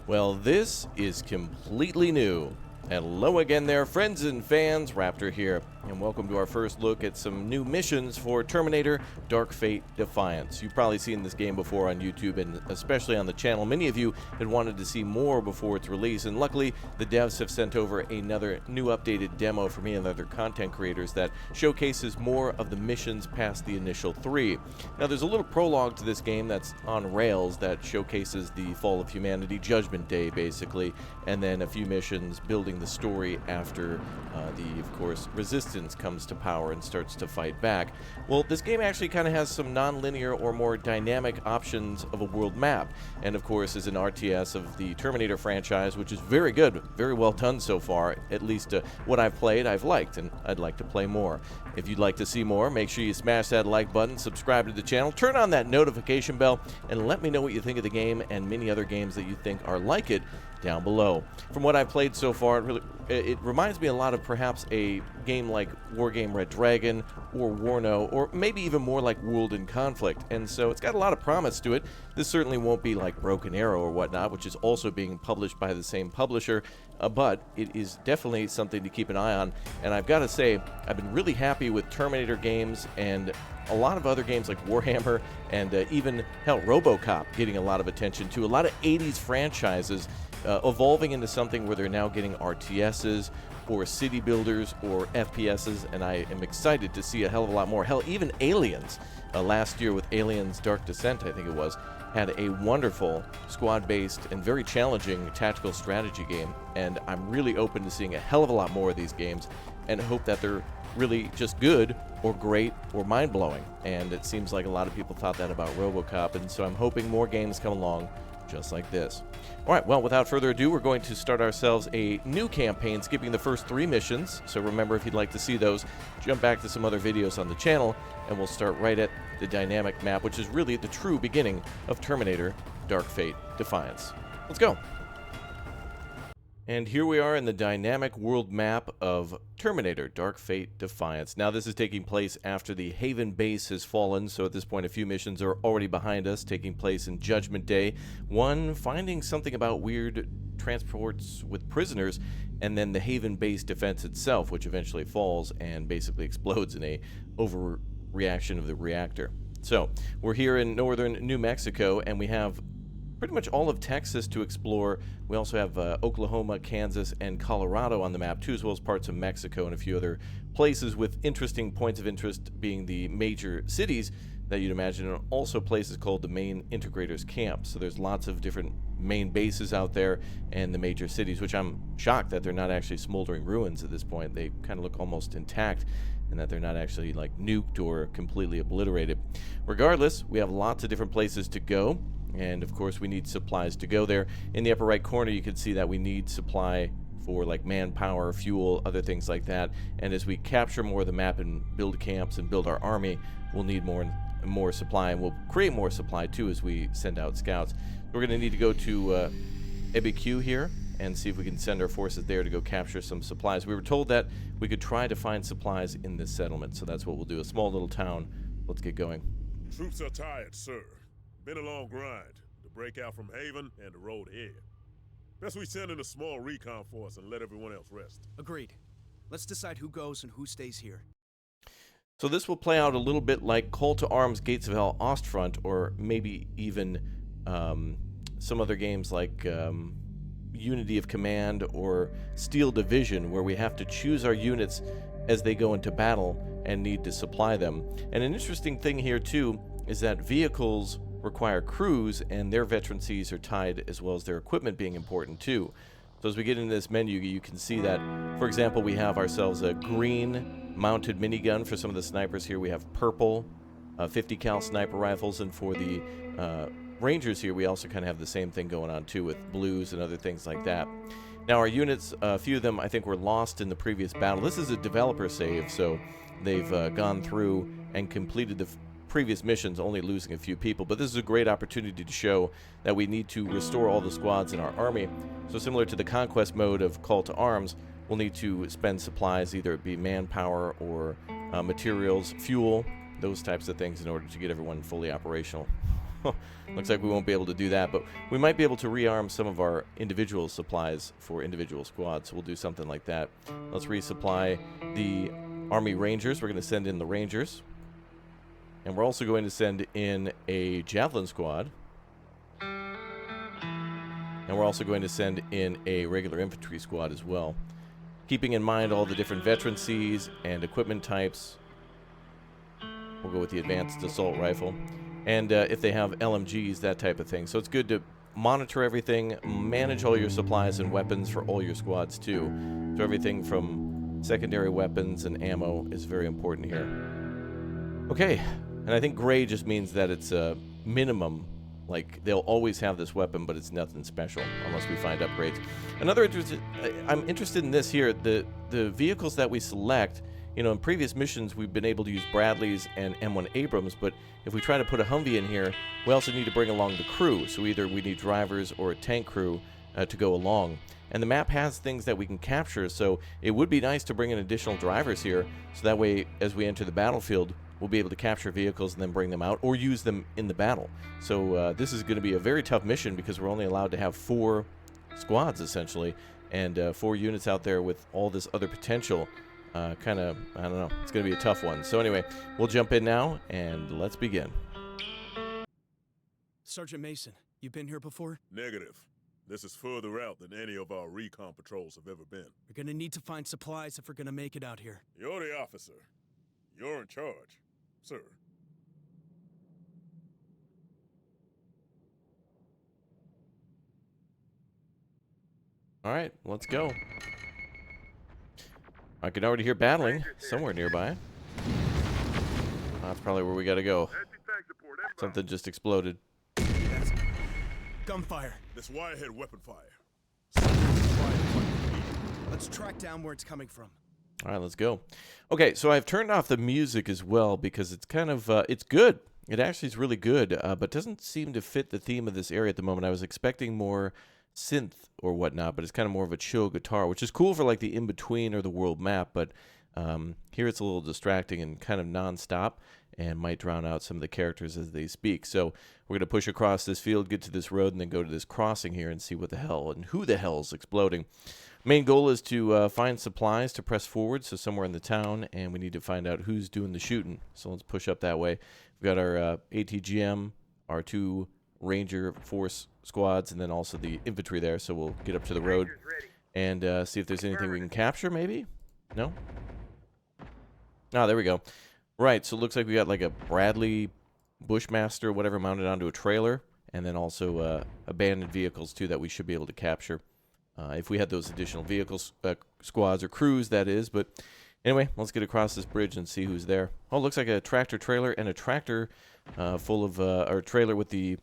Well, this is completely new. Hello again there, friends and fans. Raptor here, and welcome to our first look at some new missions for Terminator Dark Fate Defiance. You've probably seen this game before on YouTube and especially on the channel. Many of you had wanted to see more before its release, and luckily the devs have sent over another new updated demo for me and other content creators that showcases more of the missions past the initial 3. Now there's a little prologue to this game that's on rails that showcases the fall of humanity, Judgment Day basically, and then a few missions building the story after of course, Resistance comes to power and starts to fight back. Well, this game actually kind of has some non-linear or more dynamic options of a world map, and of course is an RTS of the Terminator franchise, which is very good, very well done so far. At least what I've played, I've liked, and I'd like to play more. If you'd like to see more, make sure you smash that like button, subscribe to the channel, turn on that notification bell, and let me know what you think of the game and many other games that you think are like it down below. From what I've played so far, it reminds me a lot of perhaps a game like Wargame Red Dragon or Warno, or maybe even more like World in Conflict, and so it's got a lot of promise to it. This certainly won't be like Broken Arrow or whatnot, which is also being published by the same publisher, but it is definitely something to keep an eye on. And I've got to say, I've been really happy with Terminator games and a lot of other games like Warhammer and even, hell, RoboCop getting a lot of attention too. A lot of 80s franchises evolving into something where they're now getting RTSs or city builders or FPSs, and I am excited to see a hell of a lot more. Hell, even Aliens, last year with Aliens Dark Descent, I think it was, had a wonderful squad-based and very challenging tactical strategy game, and I'm really open to seeing a hell of a lot more of these games and hope that they're really just good or great or mind-blowing. And it seems like a lot of people thought that about RoboCop, and so I'm hoping more games come along just like this. Alright, well, without further ado, we're going to start ourselves a new campaign, skipping the first 3 missions. So remember, if you'd like to see those, jump back to some other videos on the channel, and we'll start right at the dynamic map, which is really the true beginning of Terminator Dark Fate Defiance. Let's go! And here we are in the dynamic world map of Terminator Dark Fate Defiance. Now this is taking place after the Haven base has fallen, so at this point a few missions are already behind us, taking place in Judgment Day. One, finding something about weird transports with prisoners, and then the Haven base defense itself, which eventually falls and basically explodes in a overreaction of the reactor. So, we're here in northern New Mexico, and we have pretty much all of Texas to explore. We also have Oklahoma, Kansas, and Colorado on the map too, as well as parts of Mexico and a few other places with interesting points of interest being the major cities that you'd imagine, and also places called the main integrators camp. So there's lots of different main bases out there and the major cities, which I'm shocked that they're not actually smoldering ruins at this point. They kind of look almost intact, and that they're not actually like nuked or completely obliterated. Regardless, we have lots of different places to go. And of course we need supplies to go there. In the upper right corner you can see that we need supply for like manpower, fuel, other things like that. And as we capture more of the map and build camps and build our army, we'll need more and more supply, and we'll create more supply too as we send out scouts. We're going to need to go to EBQ here and see if we can send our forces there to go capture some supplies. We were told that we could try to find supplies in this settlement, so that's what we'll do. A small little town. Let's get going. Troops are tired, sir. Been a long grind to break out from Haven and the road ahead. Best we send in a small recon force and let everyone else rest. Agreed. Let's decide who goes and who stays here. So this will play out a little bit like Call to Arms Gates of Hell Ostfront, or maybe even some other games like Unity of Command or Steel Division, where we have to choose our units as they go into battle and need to supply them. And an interesting thing here too is that vehicles require crews, and their veterancies are tied, as well as their equipment being important too. So as we get into this menu, you can see that, for example, we have ourselves a green mounted minigun for some of the snipers here. We have purple 50 cal sniper rifles, and for the Rangers here, we also kind of have the same thing going on too, with blues and other things like that. Now our units, a few of them I think were lost in the previous battle. This is a developer save, so they've gone through and completed the previous missions, only losing a few people, but this is a great opportunity to show that we need to restore all the squads in our army. So similar to the conquest mode of Call to Arms, we'll need to spend supplies, either it be manpower or materials, fuel, those types of things, in order to get everyone fully operational. looks like we won't be able to do that, but we might be able to rearm some of our individual supplies for individual squads. So we'll do something like that. Let's resupply the Army Rangers. We're going to send in the Rangers. And we're also going to send in a Javelin squad. And we're also going to send in a regular infantry squad as well. Keeping in mind all the different veterancies and equipment types. We'll go with the advanced assault rifle. And if they have LMGs, that type of thing. So it's good to monitor everything, manage all your supplies and weapons for all your squads too. So everything from secondary weapons and ammo is very important here. Okay, and I think gray just means that it's a minimum. Like, they'll always have this weapon, but it's nothing special unless we find upgrades. I'm interested in this here. The vehicles that we select, you know, in previous missions, we've been able to use Bradleys and M1 Abrams, but if we try to put a Humvee in here, we also need to bring along the crew. So either we need drivers or a tank crew to go along. And the map has things that we can capture, so it would be nice to bring in additional drivers here, so that way, as we enter the battlefield, we'll be able to capture vehicles and then bring them out or use them in the battle. So this is going to be a very tough mission because we're only allowed to have 4 squads, essentially, and 4 units out there with all this other potential. Kind of, I don't know, it's going to be a tough one. So anyway, we'll jump in now, and let's begin. Sergeant Mason, you been here before? Negative. This is further out than any of our recon patrols have ever been. We're gonna need to find supplies if we're gonna make it out here. You're the officer. You're in charge, sir. All right, let's go. I can already hear battling somewhere nearby. That's probably where we got to go. Something just exploded. Gunfire. This wirehead weapon fire. Let's track down where it's coming from. All right, let's go. Okay, so I've turned off the music as well because it's kind of, it's good. It actually is really good, but doesn't seem to fit the theme of this area at the moment. I was expecting more synth or whatnot, but it's kind of more of a chill guitar, which is cool for like the in-between or the world map, but here it's a little distracting and kind of non-stop and might drown out some of the characters as they speak. So we're going to push across this field, get to this road, and then go to this crossing here and see what the hell and who the hell is exploding. Main goal is to find supplies to press forward, so somewhere in the town, and we need to find out who's doing the shooting. So let's push up that way. We've got our ATGM, our 2 Ranger Force squads, and then also the infantry there, so we'll get up to the road and see if there's anything we can capture, maybe? No? Ah, there we go. Right, so it looks like we got like a Bradley Bushmaster, whatever, mounted onto a trailer, and then also abandoned vehicles, too, that we should be able to capture. If we had those additional vehicles, squads or crews, that is. But anyway, let's get across this bridge and see who's there. Oh, it looks like a tractor trailer and a tractor full of, or trailer with the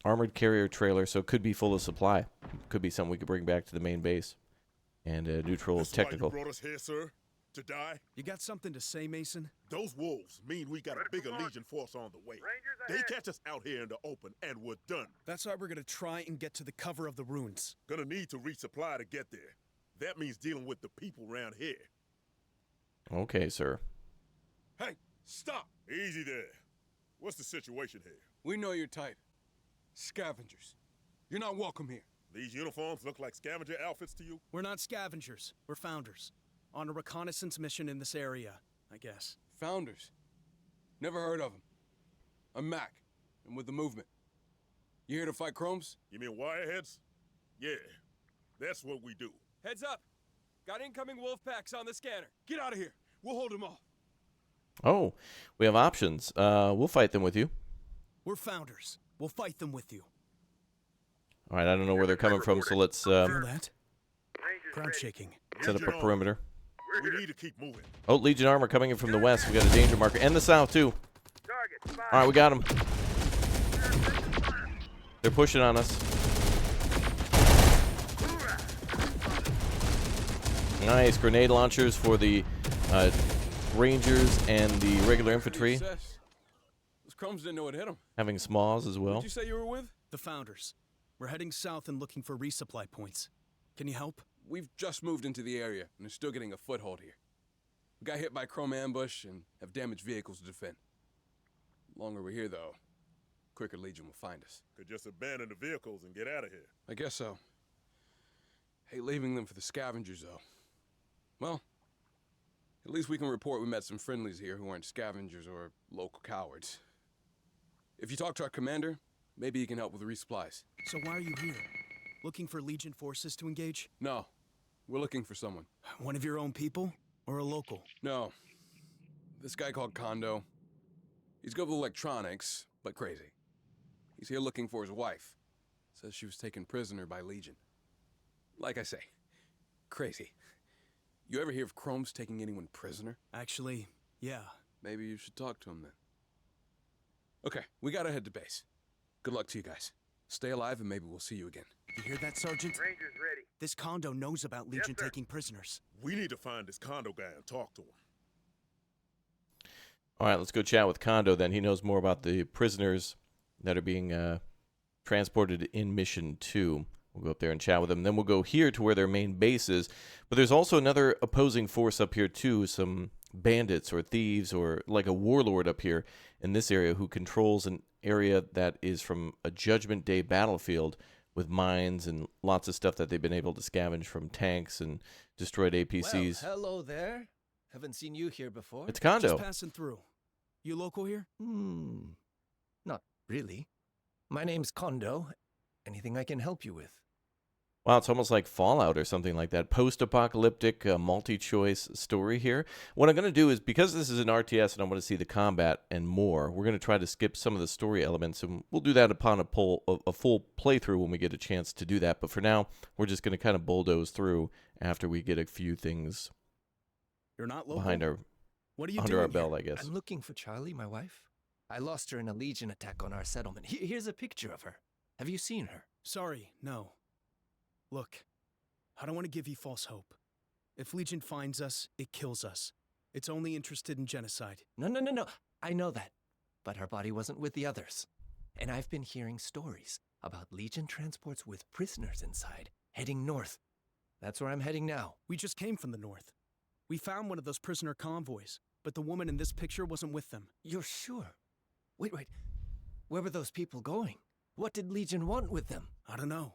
armored carrier trailer, so it could be full of supply. Could be something we could bring back to the main base. And neutral is technical. Why you brought us here, sir? To die? You got something to say, Mason? Those wolves mean we got a bigger Legion force on the way. They catch us out here in the open, and we're done. That's why we're gonna try and get to the cover of the ruins. Gonna need to resupply to get there. That means dealing with the people around here. Okay, sir. Hey, stop! Easy there. What's the situation here? We know your type. Scavengers. You're not welcome here. These uniforms look like scavenger outfits to you? We're not scavengers. We're founders. On a reconnaissance mission in this area, I guess. Founders. Never heard of them. I'm Mac, and with the movement. You here to fight Chromes? You mean wireheads? Yeah, that's what we do. Heads up! Got incoming wolf packs on the scanner. Get out of here. We'll hold them off. Oh, we have options. We'll fight them with you. We're founders. We'll fight them with you. All right, I don't know where they're coming from, so let's Feel that? Ground shaking. set up a perimeter. We need to keep moving. Oh, Legion armor coming in from the west. We got a danger marker. And the south, too. All right, we got them. They're pushing on us. Nice. Grenade launchers for the Rangers and the regular infantry. Those Chromes didn't know what hit them. Having SMAWs as well. Who'd you say you were with? The founders. We're heading south and looking for resupply points. Can you help? We've just moved into the area, and are still getting a foothold here. We got hit by Chrome ambush and have damaged vehicles to defend. Longer we're here, though, quicker Legion will find us. Could just abandon the vehicles and get out of here. I guess so. Hate leaving them for the scavengers, though. Well, at least we can report we met some friendlies here who aren't scavengers or local cowards. If you talk to our commander, maybe he can help with resupplies. So why are you here? Looking for Legion forces to engage? No, we're looking for someone. One of your own people? Or a local? No. This guy called Kondo. He's good with electronics, but crazy. He's here looking for his wife. Says she was taken prisoner by Legion. Like I say, crazy. You ever hear of Chromes taking anyone prisoner? Actually, yeah. Maybe you should talk to him then. Okay, we gotta head to base. Good luck to you guys. Stay alive and maybe we'll see you again. You hear that, Sergeant? Rangers ready. This Kondo knows about Legion sir. taking prisoners. We need to find this condo guy and talk to him. All right, let's go chat with Kondo then. He knows more about the prisoners that are being transported in Mission 2. We'll go up there and chat with them. Then we'll go here to where their main base is. But there's also another opposing force up here too, some bandits or thieves or like a warlord up here in this area who controls an area that is from a Judgment Day battlefield with mines and lots of stuff that they've been able to scavenge from tanks and destroyed APCs. Well, hello there. Haven't seen you here before. It's Kondo. Just passing through. You local here? Not really. My name's Kondo. Anything I can help you with? Wow, it's almost like Fallout or something like that. Post-apocalyptic, multi-choice story here. What I'm going to do is, because this is an RTS and I want to see the combat and more, we're going to try to skip some of the story elements, and we'll do that upon a full playthrough when we get a chance to do that. But for now, we're just going to kind of bulldoze through after we get a few things You're not local? behind our What are you under doing our belt, here? I guess. I'm looking for Charlie, my wife. I lost her in a Legion attack on our settlement. Here's a picture of her. Have you seen her? Sorry, no. Look, I don't want to give you false hope. If Legion finds us, it kills us. It's only interested in genocide. No. I know that. But her body wasn't with the others. And I've been hearing stories about Legion transports with prisoners inside, heading north. That's where I'm heading now. We just came from the north. We found one of those prisoner convoys, but the woman in this picture wasn't with them. You're sure? Wait. Where were those people going? What did Legion want with them? I don't know,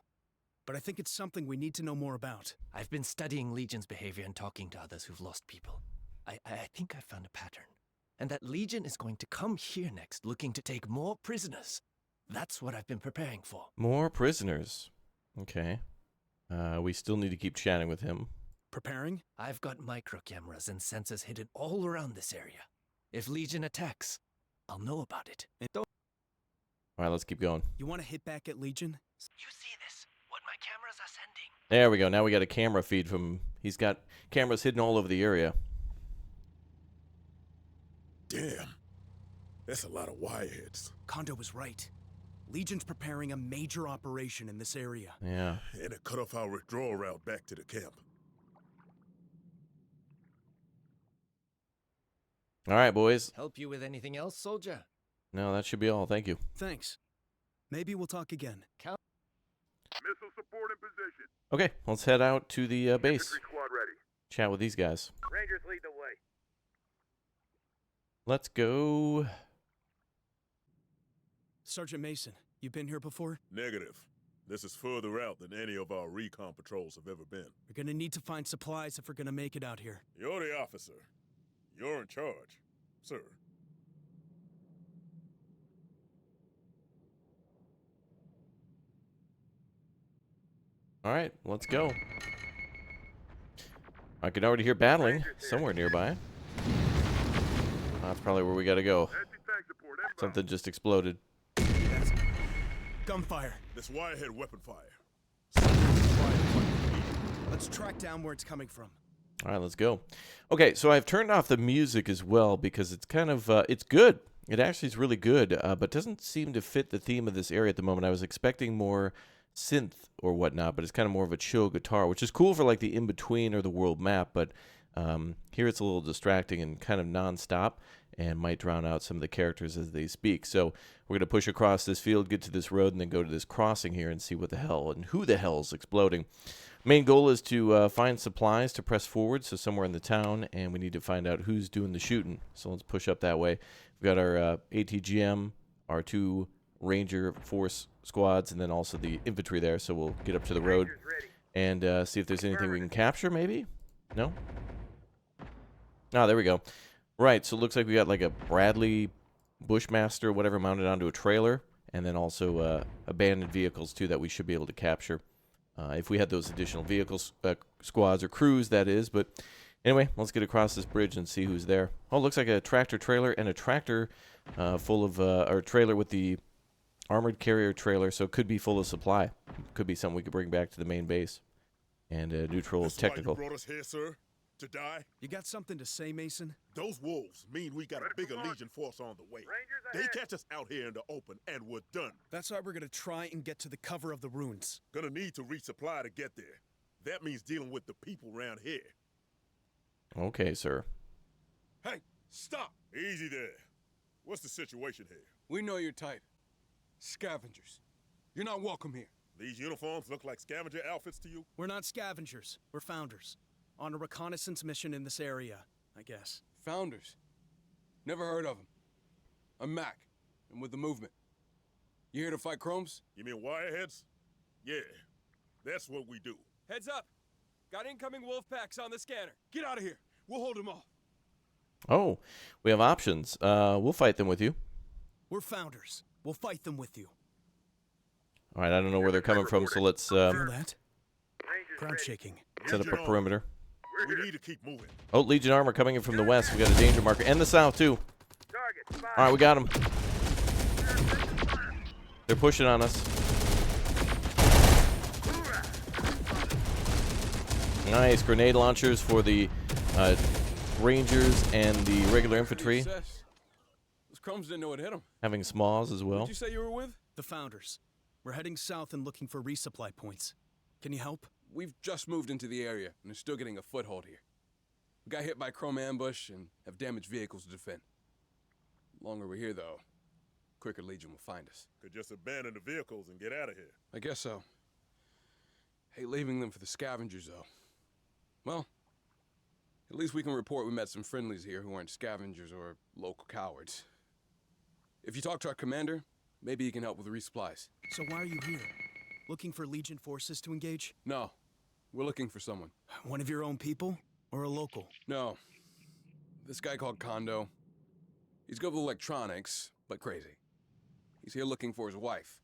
but I think it's something we need to know more about. I've been studying Legion's behavior and talking to others who've lost people. I think I found a pattern. And that Legion is going to come here next, looking to take more prisoners. That's what I've been preparing for. More prisoners. Okay. We still need to keep chatting with him. Preparing? I've got micro cameras and sensors hidden all around this area. If Legion attacks, I'll know about it. And don't All right, let's keep going. you want to hit back at Legion? You see this? What my cameras are sending? There we go. Now we got a camera feed from... He's got cameras hidden all over the area. Damn. That's a lot of wireheads. Kondo was right. Legion's preparing a major operation in this area. Yeah. And it cut off our withdrawal route back to the camp. All right, boys. Help you with anything else, soldier? No, that should be all. Thank you. Thanks. Maybe we'll talk again. Missile support in position. Okay, let's head out to the base. Infantry squad ready. Chat with these guys. Rangers lead the way. Let's go. Sergeant Mason, you been here before? Negative. This is further out than any of our recon patrols have ever been. We're gonna need to find supplies if we're gonna make it out here. You're the officer. You're in charge, sir. All right, let's go. I can already hear battling somewhere nearby. That's probably where we gotta go. Anti-tank support inbound. Something just exploded. That's gunfire. This wirehead weapon fire. Let's track down where it's coming from. All right, let's go. Okay, so I've turned off the music as well because it's kind of, it's good. It actually is really good, but doesn't seem to fit the theme of this area at the moment. I was expecting more synth or whatnot, but it's kind of more of a chill guitar, which is cool for like the in-between or the world map, but here it's a little distracting and kind of non-stop and might drown out some of the characters as they speak. So we're going to push across this field, get to this road, and then go to this crossing here and see what the hell and who the hell is exploding. Main goal is to find supplies to press forward, so somewhere in the town, and we need to find out who's doing the shooting. So let's push up that way. We've got our ATGM, our two Ranger force squads and then also the infantry there. So we'll get up to the road Rangers ready. and see if there's anything we can capture, maybe? No? Ah, there we go. Right, so it looks like we got like a Bradley Bushmaster, whatever, mounted onto a trailer, and then also abandoned vehicles, too, that we should be able to capture. If we had those additional vehicles, squads or crews, that is. But anyway, let's get across this bridge and see who's there. Oh, it looks like a tractor trailer and a tractor full of, or trailer with the armored carrier trailer, so it could be full of supply. Could be something we could bring back to the main base. And neutral That's technical. why you brought us here, sir? To die? You got something to say, Mason? Those wolves mean we got a bigger Legion force on the way. Rangers They ahead. catch us out here in the open, and we're done. That's why we're gonna try and get to the cover of the ruins. Gonna need to resupply to get there. That means dealing with the people around here. Okay, sir. Hey, stop! Easy there. What's the situation here? We know your type. Scavengers. You're not welcome here. These uniforms look like scavenger outfits to you? We're not scavengers. We're founders. On a reconnaissance mission in this area, I guess. Founders. Never heard of them. I'm Mac, and with the movement. You here to fight Chromes? You mean wireheads? Yeah, that's what we do. Heads up! Got incoming wolf packs on the scanner. Get out of here. We'll hold them off. Oh, we have options. We'll fight them with you. We're founders. We'll fight them with you. All right, I don't know where they're coming from, so let's Feel that? Rangers Ground ready. shaking. set up a Legion on. perimeter. We need to keep moving. Oh, Legion armor coming in from the west. We got a danger marker. And the south, too. Target spotted. All right, we got them. They're pushing on us. Nice. Grenade launchers for the Rangers and the regular infantry. Those Chromes didn't know what hit them. Having SMAWs as well. Who'd you say you were with? The founders. We're heading south and looking for resupply points. Can you help? We've just moved into the area, and are still getting a foothold here. We got hit by Chrome ambush and have damaged vehicles to defend. Longer we're here, though, quicker Legion will find us. Could just abandon the vehicles and get out of here. I guess so. Hate leaving them for the scavengers, though. Well, at least we can report we met some friendlies here who aren't scavengers or local cowards. If you talk to our commander, maybe he can help with resupplies. So why are you here? Looking for Legion forces to engage? No, we're looking for someone. One of your own people? Or a local? No, this guy called Kondo. He's good with electronics, but crazy. He's here looking for his wife.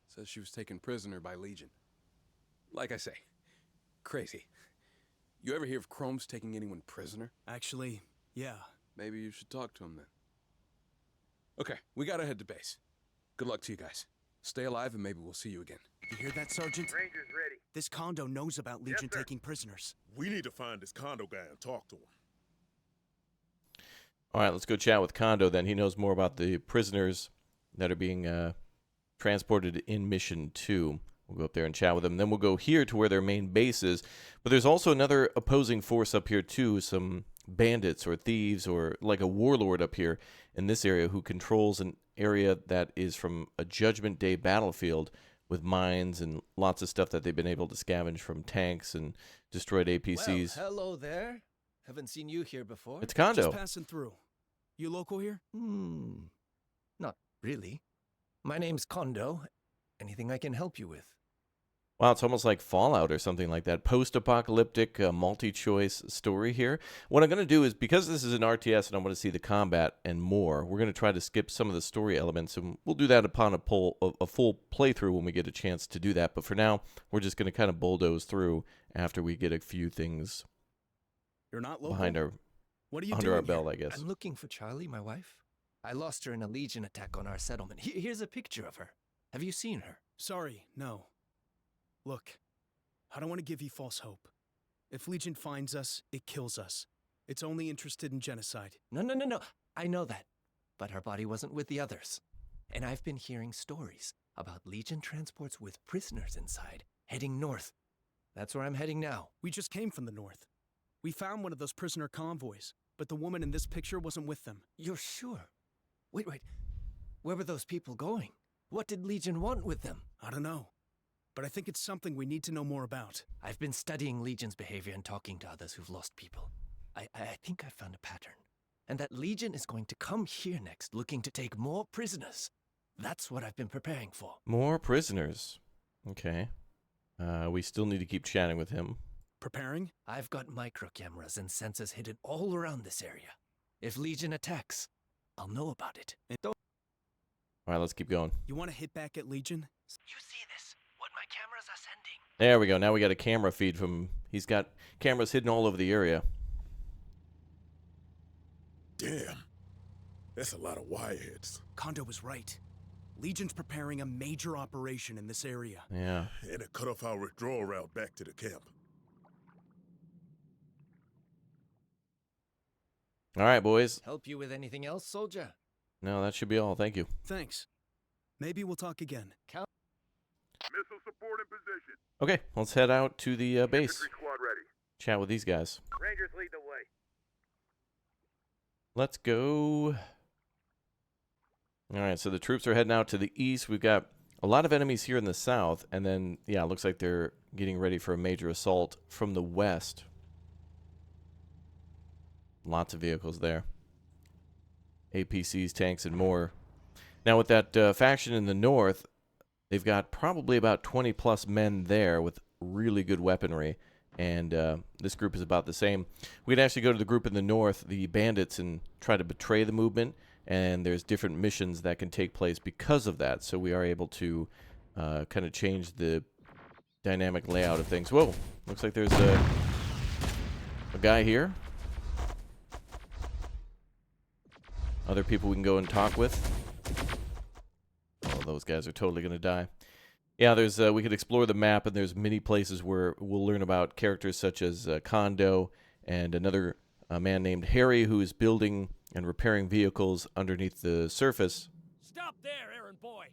Says she was taken prisoner by Legion. Like I say, crazy. You ever hear of Chromes taking anyone prisoner? Actually, yeah. Maybe you should talk to him then. Okay, we gotta head to base. Good luck to you guys. Stay alive and maybe we'll see you again. You hear that, Sergeant? Rangers ready. This Kondo knows about Legion sir. taking prisoners. We need to find this condo guy and talk to him. All right, let's go chat with Kondo then. He knows more about the prisoners that are being transported in Mission 2. We'll go up there and chat with them. Then we'll go here to where their main base is. But there's also another opposing force up here too, some bandits or thieves or like a warlord up here in this area who controls an area that is from a Judgment Day battlefield with mines and lots of stuff that they've been able to scavenge from tanks and destroyed APCs. Well, hello there. Haven't seen you here before. It's Kondo. Just passing through. You local here? Not really. My name's Kondo. Anything I can help you with? Wow, it's almost like Fallout or something like that. Post-apocalyptic, multi-choice story here. What I'm going to do is, because this is an RTS and I want to see the combat and more, we're going to try to skip some of the story elements, and we'll do that upon a full playthrough when we get a chance to do that. But for now, we're just going to kind of bulldoze through after we get a few things You're not local? behind our What are you under doing our belt, here? I guess. I'm looking for Charlie, my wife. I lost her in a Legion attack on our settlement. Here's a picture of her. Have you seen her? Sorry, no. Look, I don't want to give you false hope. If Legion finds us, it kills us. It's only interested in genocide. No. I know that. But her body wasn't with the others. And I've been hearing stories about Legion transports with prisoners inside, heading north. That's where I'm heading now. We just came from the north. We found one of those prisoner convoys, but the woman in this picture wasn't with them. You're sure? Wait. Where were those people going? What did Legion want with them? I don't know. But I think it's something we need to know more about. I've been studying Legion's behavior and talking to others who've lost people. I think I found a pattern. And that Legion is going to come here next looking to take more prisoners. That's what I've been preparing for. More prisoners. Okay. We still need to keep chatting with him. Preparing? I've got micro cameras and sensors hidden all around this area. If Legion attacks, I'll know about it. And don't All right, let's keep going. you want to hit back at Legion? You see this? What my cameras are sending? There we go. Now we got a camera feed from... He's got cameras hidden all over the area. Damn. That's a lot of wireheads. Kondo was right. Legion's preparing a major operation in this area. Yeah. And it cut off our withdrawal route back to the camp. All right, boys. Help you with anything else, soldier? No, that should be all. Thank you. Thanks. Maybe we'll talk again. Missile support in position. Okay, let's head out to the base. Infantry squad ready. Chat with these guys. Rangers lead the way. Let's go. All right, so the troops are heading out to the east. We've got a lot of enemies here in the south, and then, yeah, it looks like they're getting ready for a major assault from the west. Lots of vehicles there. APCs, tanks, and more. Now, with that faction in the north, they've got probably about 20-plus men there with really good weaponry, and this group is about the same. We can actually go to the group in the north, the bandits, and try to betray the movement, and there's different missions that can take place because of that, so we are able to kind of change the dynamic layout of things. Whoa, looks like there's a guy here. Other people we can go and talk with. Oh, those guys are totally going to die. Yeah, there's we could explore the map, and there's many places where we'll learn about characters such as Kondo and another man named Harry, who is building and repairing vehicles underneath the surface. Stop there, errand boy.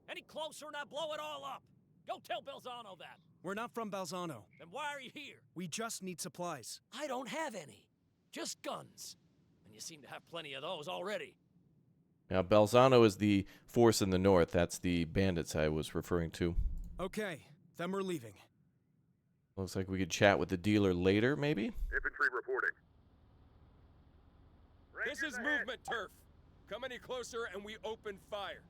Any closer and I blow it all up. Go tell Belzano that. We're not from Balzano. Then why are you here? We just need supplies. I don't have any. Just guns. And you seem to have plenty of those already. Now, Balzano is the force in the north. That's the bandits I was referring to. Okay, then we're leaving. Looks like we could chat with the dealer later, maybe? Infantry reporting. This is Rangers ahead. movement turf. Come any closer and we open fire.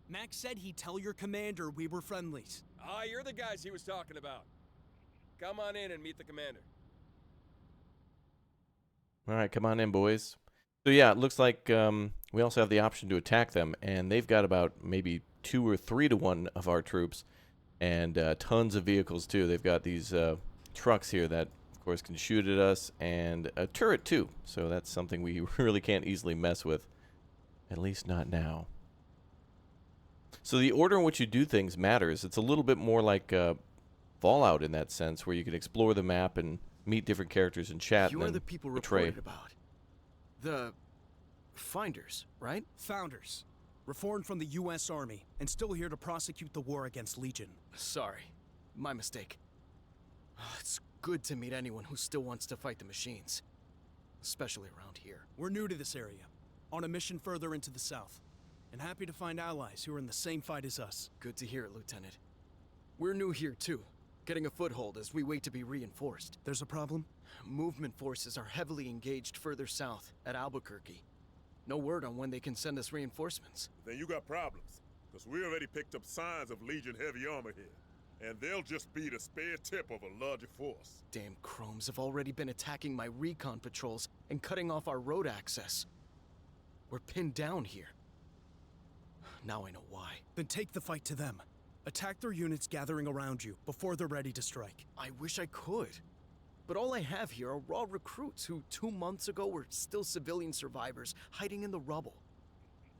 Max said he'd tell your commander we were friendlies. Ah, you're the guys he was talking about. Come on in and meet the commander. All right, come on in, boys. So, yeah, it looks like we also have the option to attack them, and they've got about maybe 2 or 3 to 1 of our troops, and tons of vehicles, too. They've got these trucks here that, of course, can shoot at us, and a turret, too. So that's something we really can't easily mess with, at least not now. So the order in which you do things matters. It's a little bit more like Fallout in that sense, where you can explore the map and meet different characters and chat. You and are then the people betray. reported about. The Finders, right? Founders. Reformed from the U.S. Army, and still here to prosecute the war against Legion. Sorry. My mistake. It's good to meet anyone who still wants to fight the machines. Especially around here. We're new to this area, on a mission further into the south, and happy to find allies who are in the same fight as us. Good to hear it, Lieutenant. We're new here, too. Getting a foothold as we wait to be reinforced. There's a problem? Movement forces are heavily engaged further south, at Albuquerque. No word on when they can send us reinforcements. Then you got problems. Because we already picked up signs of Legion heavy armor here. And they'll just be the spare tip of a larger force. Damn chromes have already been attacking my recon patrols and cutting off our road access. We're pinned down here. Now I know why. Then take the fight to them. Attack their units gathering around you before they're ready to strike. I wish I could. But all I have here are raw recruits who 2 months ago were still civilian survivors hiding in the rubble.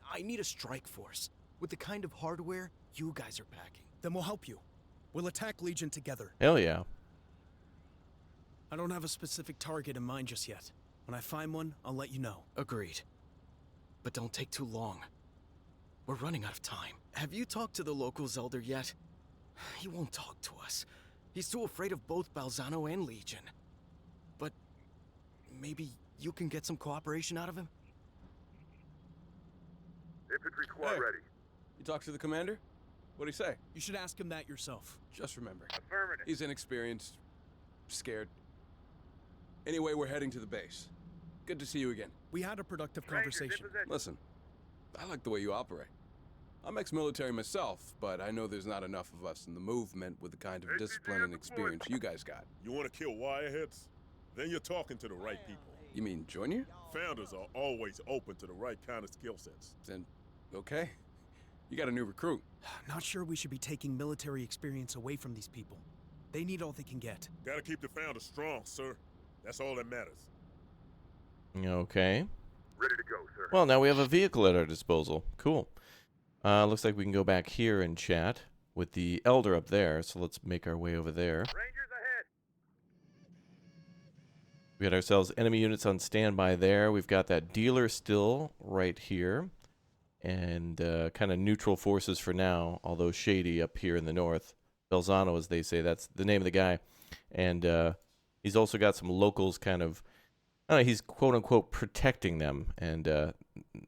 I need a strike force with the kind of hardware you guys are packing. Then we'll help you. We'll attack Legion together. Hell yeah. I don't have a specific target in mind just yet. When I find one, I'll let you know. Agreed. But don't take too long. We're running out of time. Have you talked to the local Zelder yet? He won't talk to us. He's too afraid of both Balzano and Legion. But maybe you can get some cooperation out of him? Infantry squad Hey. ready. You talk to the commander? What'd he say? You should ask him that yourself. Just remember, Affirmative. he's inexperienced, scared. Anyway, we're heading to the base. Good to see you again. We had a productive Rangers in conversation. position. Listen, I like the way you operate. I'm ex-military myself, but I know there's not enough of us in the movement with the kind of discipline and experience you guys got. You want to kill wireheads? Then you're talking to the right people. You mean Junior? Founders are always open to the right kind of skill sets. Then, okay. You got a new recruit. Not sure we should be taking military experience away from these people. They need all they can get. Gotta keep the founders strong, sir. That's all that matters. Okay. Ready to go, sir. Well, now we have a vehicle at our disposal. Cool. Looks like we can go back here and chat with the elder up there. So let's make our way over there. Rangers ahead. We got ourselves enemy units on standby there. We've got that dealer still right here. And kind of neutral forces for now, although shady up here in the north. Belzano, as they say, that's the name of the guy. And he's also got some locals kind of, I don't know, he's quote-unquote protecting them. And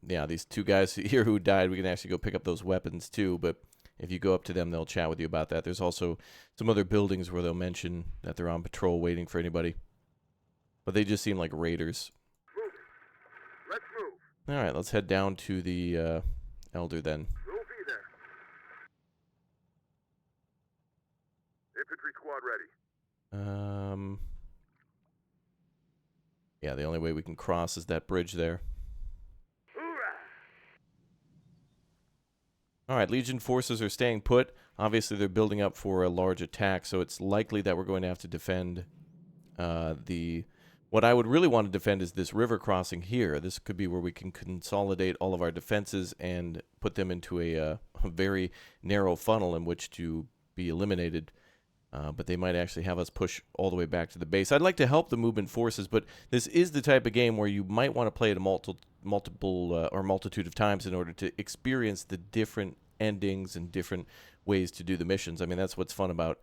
yeah, these two guys here who died, we can actually go pick up those weapons too. But if you go up to them, they'll chat with you about that. There's also some other buildings where they'll mention that they're on patrol waiting for anybody. But they just seem like raiders. Move. Let's move. All right, let's head down to the elder then. We'll be there. Infantry squad ready. Yeah, the only way we can cross is that bridge there. Hoorah! All right, Legion forces are staying put. Obviously, they're building up for a large attack, so it's likely that we're going to have to defend What I would really want to defend is this river crossing here. This could be where we can consolidate all of our defenses and put them into a very narrow funnel in which to be eliminated. But they might actually have us push all the way back to the base. I'd like to help the movement forces, but this is the type of game where you might want to play it a multitude of times in order to experience the different endings and different ways to do the missions. I mean, that's what's fun about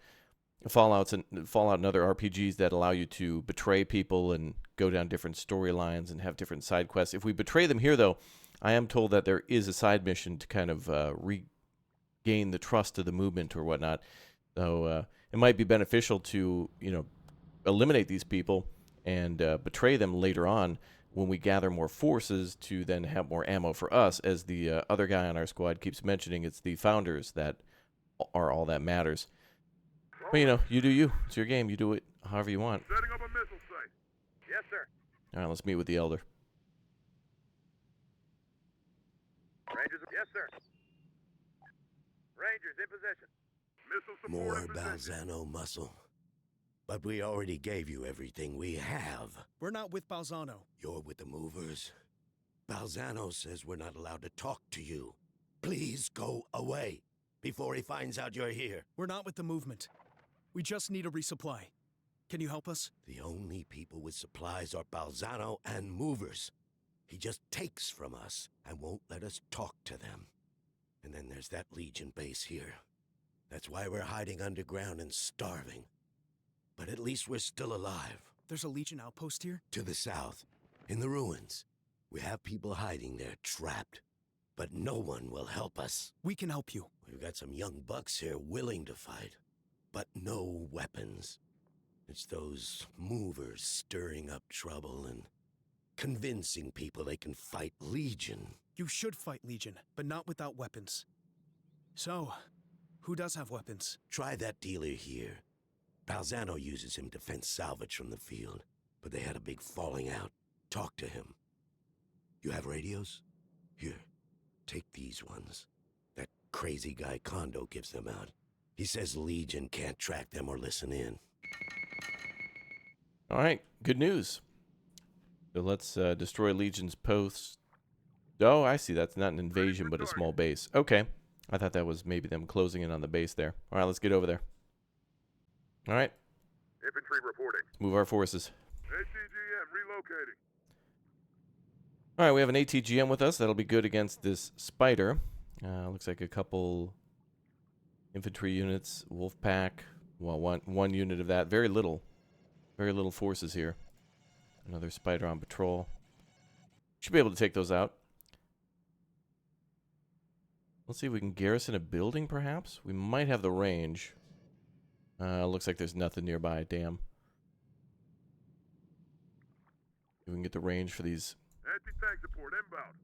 Fallout and other RPGs that allow you to betray people and go down different storylines and have different side quests. If we betray them here, though, I am told that there is a side mission to kind of regain the trust of the movement or whatnot. So it might be beneficial to, eliminate these people and betray them later on when we gather more forces to then have more ammo for us. As the other guy on our squad keeps mentioning, it's the founders that are all that matters. But, you do you. It's your game. You do it however you want. Setting up a missile site. Yes, sir. All right, let's meet with the elder. Rangers, yes, sir. Rangers in position. Missile support More in position. Balzano muscle. But we already gave you everything we have. We're not with Balzano. You're with the movers. Balzano says we're not allowed to talk to you. Please go away before he finds out you're here. We're not with the movement. We just need a resupply. Can you help us? The only people with supplies are Balzano and movers. He just takes from us and won't let us talk to them. And then there's that Legion base here. That's why we're hiding underground and starving. But at least we're still alive. There's a Legion outpost here? To the south, in the ruins. We have people hiding there, trapped. But no one will help us. We can help you. We've got some young bucks here willing to fight. But no weapons. It's those movers stirring up trouble and convincing people they can fight Legion. You should fight Legion, but not without weapons. So, who does have weapons? Try that dealer here. Balzano uses him to fence salvage from the field, but they had a big falling out. Talk to him. You have radios? Here, take these ones. That crazy guy Kondo gives them out. He says Legion can't track them or listen in. All right, good news. So let's destroy Legion's posts. Oh, I see. That's not an invasion, but a small base. Okay. I thought that was maybe them closing in on the base there. All right, let's get over there. All right. Infantry reporting. Move our forces. ATGM relocating. All right, we have an ATGM with us. That'll be good against this spider. Looks like a couple infantry units, wolf pack. Well, one unit of that. Very little forces here. Another spider on patrol. Should be able to take those out. Let's see if we can garrison a building, perhaps. We might have the range. Looks like there's nothing nearby. Damn. If we can get the range for these. Anti-tank support inbound.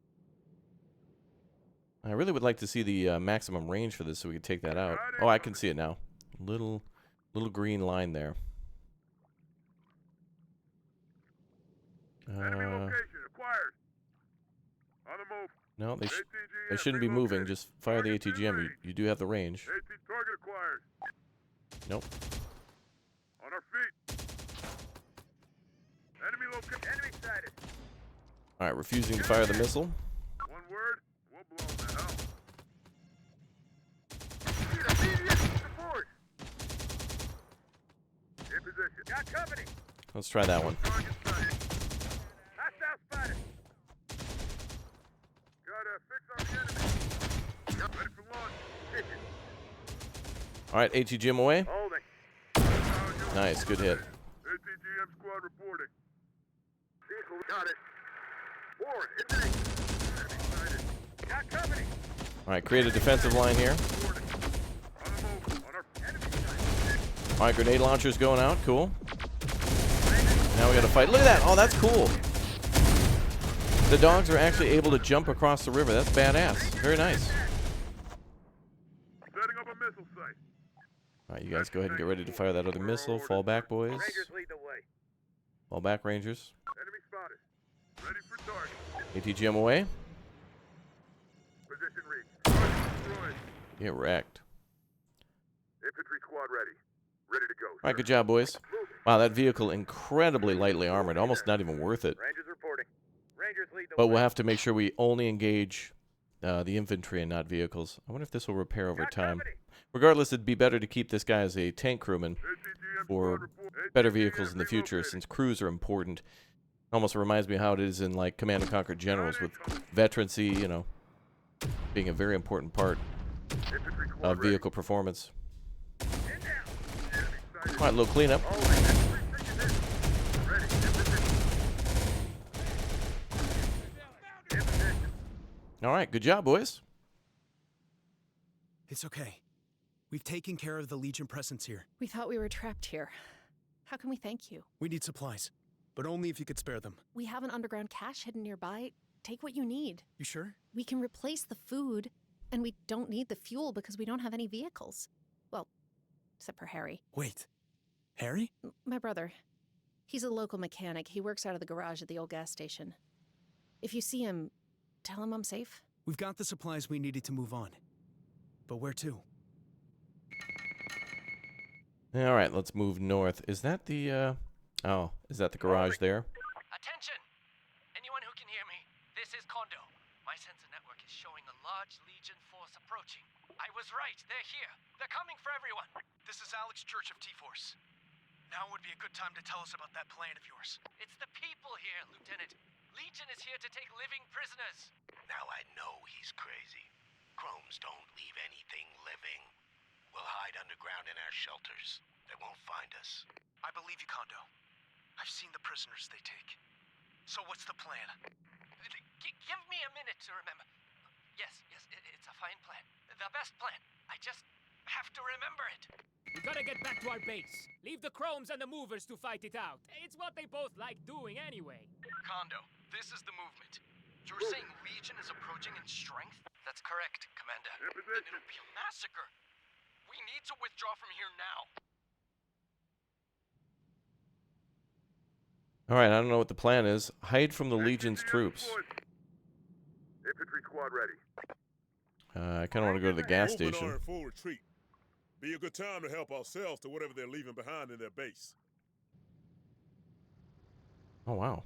I really would like to see the maximum range for this so we can take that out. Oh, I can see it now. Little green line there. Enemy location acquired. On the move. No, they ATGM shouldn't be moving. relocating. Just fire the Target's in ATGM. range. You do have the range. AT target acquired. Nope. On our feet. Enemy location. Enemy sighted. All right, refusing to fire the missile. One word. We'll blow that out. Need immediate support. In position. Got company. Let's try that one. Target sighted. Hostile spotted. Got a fix on the enemy. Ready for launch. Hit it. All right, ATGM away. Holding. Nice, good hit. ATGM squad reporting. Vehicle got it. Forward, in range. Enemy sighted. Got company. All right, create a defensive line here. Reporting. On the move. On our enemy sighted. All right, grenade launchers going out. Cool. Now we got to fight. Look at that. Oh, that's cool. The dogs are actually able to jump across the river. That's badass. Very nice. Setting up a missile site. All right, you guys go ahead and get ready to fire that other missile. Fall back, boys. Rangers lead the way. Fall back, Rangers. Enemy spotted. Ready for target. ATGM away. Position reached. Target destroyed. Get wrecked. Infantry squad ready. Ready to go. All right, good job, boys. Wow, that vehicle incredibly lightly armored. Almost not even worth it. Rangers reporting. Rangers lead the But way. we'll have to make sure we only engage the infantry and not vehicles. I wonder if this will repair over time. Regardless, it'd be better to keep this guy as a tank crewman ATGM for squad report. better ATGM vehicles in the future, relocating. since crews are important. Almost reminds me how it is in like Command and Conquer Generals, with veterancy, you know, being a very important part Infantry squad of ready. vehicle performance. In down. Enemy sighted. All right, little cleanup. Holding. Infantry position. Ready. In position. In position. All right, good job, boys. It's okay. We've taken care of the Legion presence here. We thought we were trapped here. How can we thank you? We need supplies, but only if you could spare them. We have an underground cache hidden nearby. Take what you need. You sure? We can replace the food, and we don't need the fuel because we don't have any vehicles. Well, except for Harry. Wait. Harry? My brother. He's a local mechanic. He works out of the garage at the old gas station. If you see him, tell him I'm safe. We've got the supplies we needed to move on. But where to? All right, let's move north. Is that the, is that the garage there? Attention! Anyone who can hear me, this is Kondo. My sensor network is showing a large Legion force approaching. I was right, they're here. They're coming for everyone. This is Alex Church of T-Force. Now would be a good time to tell us about that plan of yours. It's the people here, Lieutenant. Legion is here to take living prisoners. Now I know he's crazy. Chromes don't leave anything living. We'll hide underground in our shelters. They won't find us. I believe you, Kondo. I've seen the prisoners they take. So what's the plan? Give me a minute to remember. Yes, it's a fine plan. The best plan. I just have to remember it. We gotta get back to our base. Leave the Chromes and the Movers to fight it out. It's what they both like doing anyway. Kondo, this is the movement. You were saying Legion is approaching in strength? That's correct, Commander. In position. It'll be a massacre. We need to withdraw from here now. All right, I don't know what the plan is. Hide from the Legion's ATGM troops. deployed. Infantry squad ready. I kind of want to go to the gas Movement station. are in full retreat. Be a good time to help ourselves to whatever they're leaving behind in their base. Oh, wow.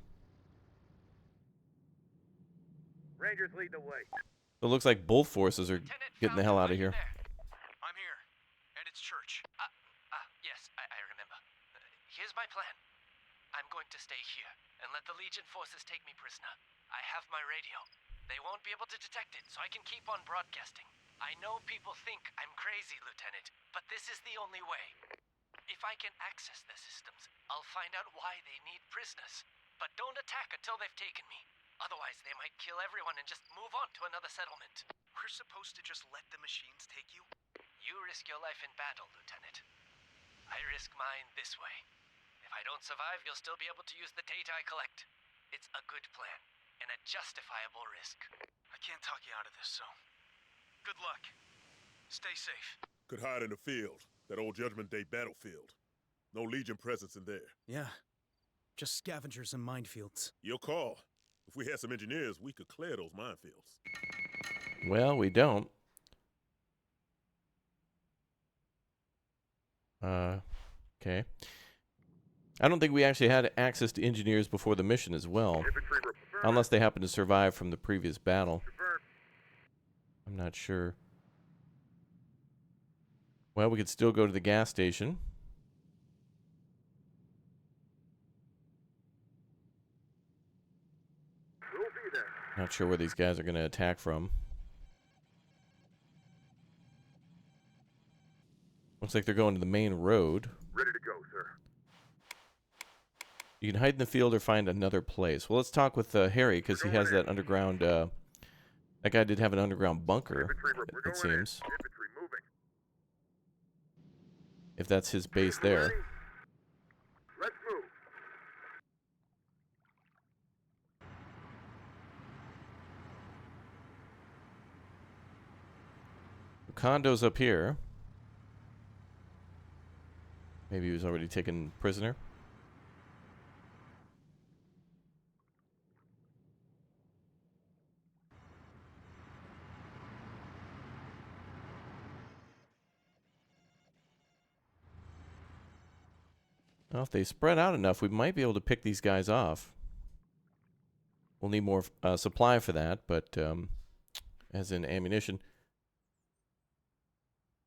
Rangers lead the way. It looks like both forces are getting the hell out of here. I'm here. And it's Church. Yes, I remember. Here's my plan. I'm going to stay here and let the Legion forces take me prisoner. I have my radio. They won't be able to detect it, so I can keep on broadcasting. I know people think I'm crazy, Lieutenant, but this is the only way. If I can access the systems, I'll find out why they need prisoners. But don't attack until they've taken me. Otherwise, they might kill everyone and just move on to another settlement. We're supposed to just let the machines take you? You risk your life in battle, Lieutenant. I risk mine this way. If I don't survive, you'll still be able to use the data I collect. It's a good plan, and a justifiable risk. I can't talk you out of this, so Good luck. Stay safe. Could hide in the field. That old Judgment Day battlefield. No Legion presence in there. Yeah. Just scavengers and minefields. Your call. If we had some engineers, we could clear those minefields. Well, we don't. Okay. I don't think we actually had access to engineers before the mission as well. Unless they happened to survive from the previous battle. I'm not sure. Well, we could still go to the gas station. We'll be there. Not sure where these guys are going to attack from. Looks like they're going to the main road. Ready to go, sir. You can hide in the field or find another place. Well, let's talk with Harry, because he has that underground... that guy did have an underground bunker, it seems. Infantry moving. If that's his base there. Let's move. Condo's up here. Maybe he was already taken prisoner. Well, if they spread out enough, we might be able to pick these guys off. We'll need more supply for that, but as in ammunition.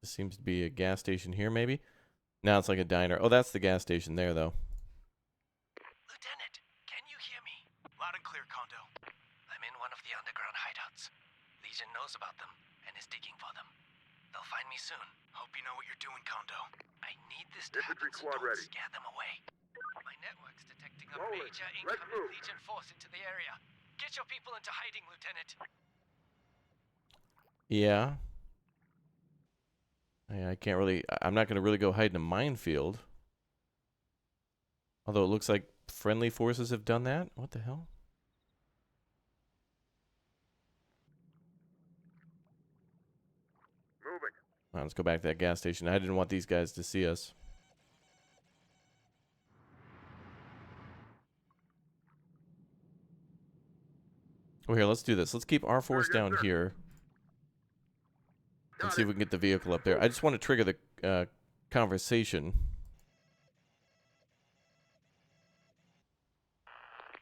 This seems to be a gas station here, maybe? Now it's like a diner. Oh, that's the gas station there, though. Lieutenant, can you hear me? Loud and clear, Kondo. I'm in one of the underground hideouts. Legion knows about them and is digging for them. They'll find me soon. Hope you know what you're doing, Kondo. I need this to Infantry happen, so squad don't ready. scare them away. My network's detecting a Rolling. major Let's incoming move. Legion force into the area. Get your people into hiding, Lieutenant. Yeah. I can't really... I'm not going to really go hide in a minefield. Although it looks like friendly forces have done that. What the hell? Moving. Well, let's go back to that gas station. I didn't want these guys to see us. Oh, here, let's do this. Let's keep our force down here. And see if we can get the vehicle up there. I just want to trigger the conversation.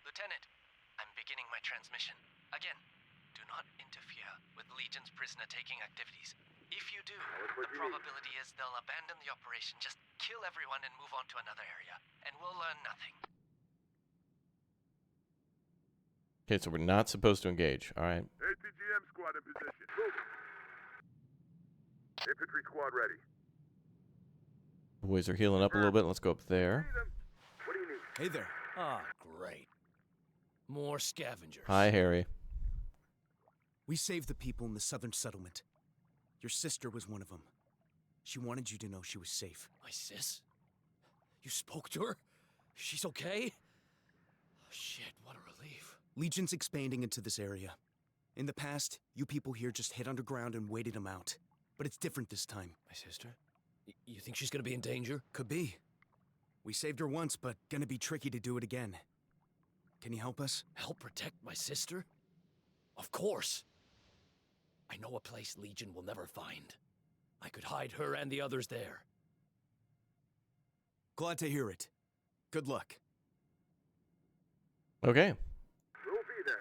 Lieutenant, I'm beginning my transmission. Again, do not interfere with Legion's prisoner-taking activities. If you do, the probability is they'll abandon the operation, just kill everyone and move on to another area, and we'll learn nothing. Okay, so we're not supposed to engage. All right. ATGM squad in position. Moving. Infantry squad ready. Boys are healing up a little bit. Let's go up there. See them. What do you need? Hey there. Ah, great. More scavengers. Hi, Harry. We saved the people in the southern settlement. Your sister was one of them. She wanted you to know she was safe. My sis? You spoke to her? She's okay? Oh, shit, what a relief. Legion's expanding into this area. In the past, you people here just hid underground and waited them out. But it's different this time. My sister? You think she's gonna be in danger? Could be. We saved her once, but gonna be tricky to do it again. Can you help us? Help protect my sister? Of course. I know a place Legion will never find. I could hide her and the others there. Glad to hear it. Good luck. Okay. We'll be there.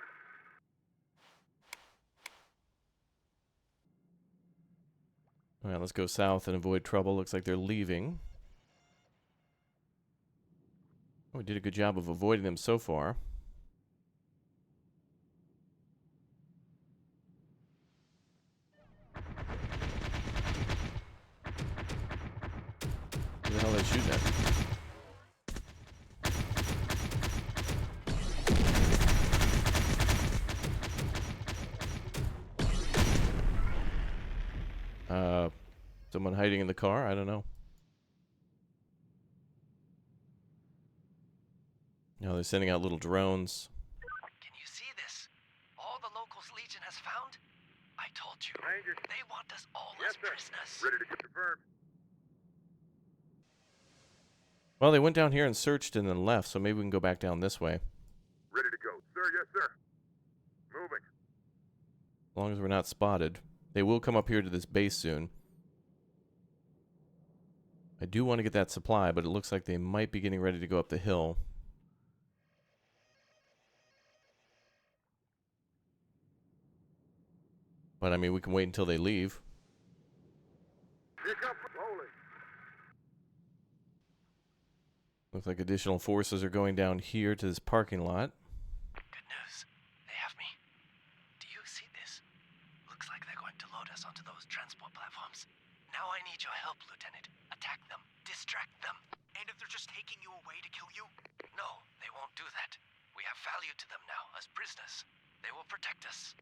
All right, let's go south and avoid trouble. Looks like they're leaving. Oh, we did a good job of avoiding them so far. Who the hell are they shooting at? Someone hiding in the car? I don't know. No, they're sending out little drones. Can you see this? All the locals Legion has found? I told you. Rangers. They want us all Yes, as sir. prisoners. Ready to confirm. Well, they went down here and searched and then left, so maybe we can go back down this way. Ready to go. Sir, yes, sir. Moving. As long as we're not spotted. They will come up here to this base soon. I do want to get that supply, but it looks like they might be getting ready to go up the hill. But, I mean, we can wait until they leave. Pick up rolling. Looks like additional forces are going down here to this parking lot. Good news. They have me. Do you see this? Looks like they're going to load us onto those transport platforms. Now I need your help, Lieutenant. Attack them. Distract them. And if they're just taking you away to kill you? No, they won't do that. We have value to them now as prisoners. They will protect us.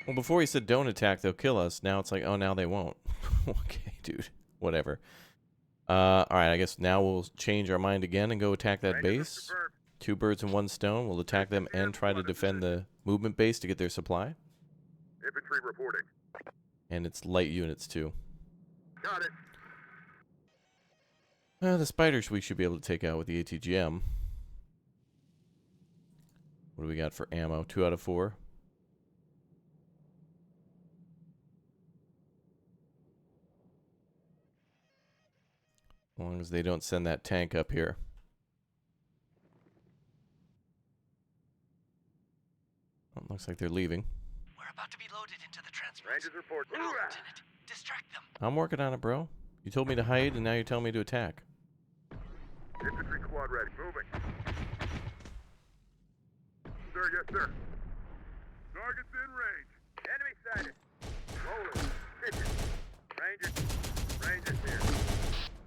Well, before he said don't attack, they'll kill us. Now it's like, oh, now they won't. Okay, dude. Whatever. Alright, I guess now we'll change our mind again and go attack that base. 2 birds in 1 stone. We'll attack them and try to defend the movement base to get their supply. Infantry reporting. And it's light units, too. Got it. The spiders we should be able to take out with the ATGM. What do we got for ammo? 2 out of 4. As long as they don't send that tank up here. Oh, looks like they're leaving. We're about to be loaded into the transport. Rangers report. Now, Lieutenant, distract them. I'm working on it, bro. You told me to hide, and now you're telling me to attack. Infantry squad ready. Moving. Sir, yes, sir. Target's in range. Enemy sighted. Rolling. Mission. Rangers here.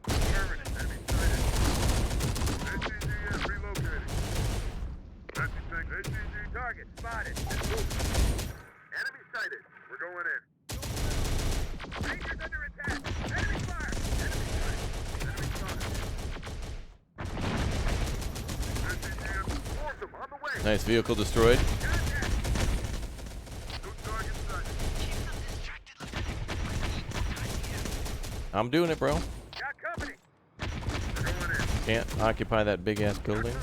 Permanent enemy sighted. SCGM relocating. Anti-tank. SCG target spotted. Enemy sighted. We're going in. Rangers under attack. Enemy fire. Enemy sighted. Enemy spotted. SCGM. Force them on the way. Nice vehicle destroyed. Contact. No target sighted. Keep them distracted, Lieutenant. I'm doing it, bro. Got company. We're going in. Can't occupy that big-ass building.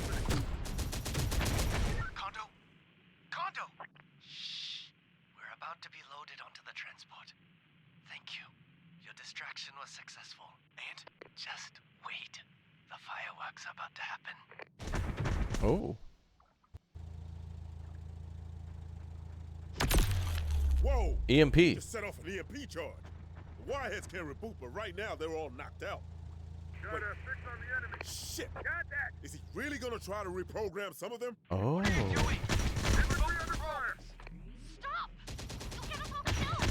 Condo! Shh. We're about to be loaded onto the transport. Thank you. Your distraction was successful. And just wait. The fireworks are about to happen. Oh. Whoa! EMP. Just set off an EMP charge. The warheads can reboot, but right now they're all knocked out. Got a fix on the enemy. Shit! Contact. Is he really gonna try to reprogram some of them? Oh. Infantry under fire. Stop! You'll get us all killed!